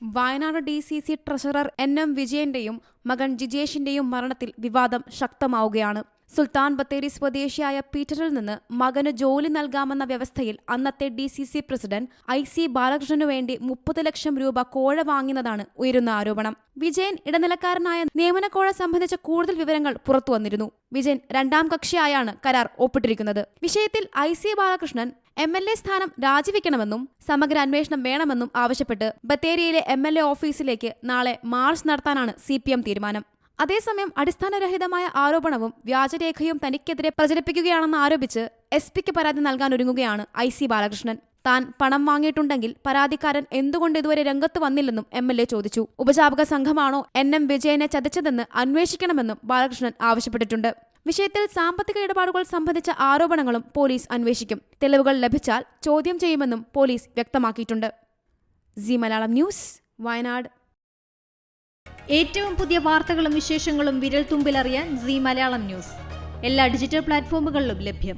Wayanad DCC treasurer NM വിജയന്റെയും മകൻ ജിജേഷിന്റെയും മരണത്തിൽ വിവാദം ശക്തമാവുകയാണ്. സുൽത്താൻ ബത്തേരി സ്വദേശിയായ പീറ്ററിൽ നിന്ന് മകന് ജോലി നൽകാമെന്ന വ്യവസ്ഥയിൽ അന്നത്തെ DCC പ്രസിഡന്റ് IC ബാലകൃഷ്ണനു വേണ്ടി 30 ലക്ഷം രൂപ കോഴ വാങ്ങിയതാണ് ഉയരുന്ന ആരോപണം. വിജയൻ ഇടനിലക്കാരനായ നിയമനക്കോഴ സംബന്ധിച്ച കൂടുതൽ വിവരങ്ങൾ പുറത്തുവന്നിരുന്നു. വിജയൻ രണ്ടാം കക്ഷിയായാണ് കരാർ ഒപ്പിട്ടിരിക്കുന്നത്. വിഷയത്തിൽ IC ബാലകൃഷ്ണൻ MLA സ്ഥാനം രാജിവെക്കണമെന്നും സമഗ്ര അന്വേഷണം വേണമെന്നും ആവശ്യപ്പെട്ട് ബത്തേരിയിലെ MLA ഓഫീസിലേക്ക് നാളെ മാർച്ച് നടത്താനാണ് CPM തീരുമാനം. അതേസമയം അടിസ്ഥാനരഹിതമായ ആരോപണവും വ്യാജരേഖയും തനിക്കെതിരെ പ്രചരിപ്പിക്കുകയാണെന്ന് ആരോപിച്ച് SP-ക്ക് പരാതി നൽകാനൊരുങ്ങുകയാണ് IC ബാലകൃഷ്ണൻ. താൻ പണം വാങ്ങിയിട്ടുണ്ടെങ്കിൽ പരാതിക്കാരൻ എന്തുകൊണ്ട് ഇതുവരെ രംഗത്ത് വന്നില്ലെന്നും MLA ചോദിച്ചു. ഉപജാപക സംഘമാണോ NM വിജയനെ ചതിച്ചതെന്ന് അന്വേഷിക്കണമെന്നും ബാലകൃഷ്ണൻ ആവശ്യപ്പെട്ടിട്ടുണ്ട്. വിഷയത്തിൽ സാമ്പത്തിക ഇടപാടുകൾ സംബന്ധിച്ച ആരോപണങ്ങളും പോലീസ് അന്വേഷിക്കും. തെളിവുകൾ ലഭിച്ചാൽ ചോദ്യം ചെയ്യുമെന്നും പോലീസ് വ്യക്തമാക്കിയിട്ടുണ്ട്. C Malayalam news, Wayanad. ഏറ്റവും പുതിയ വാർത്തകളും വിശേഷങ്ങളും വിരൽത്തുമ്പിലറിയാൻ സി മലയാളം ന്യൂസ് എല്ലാ ഡിജിറ്റൽ പ്ലാറ്റ്ഫോമുകളിലും ലഭ്യം.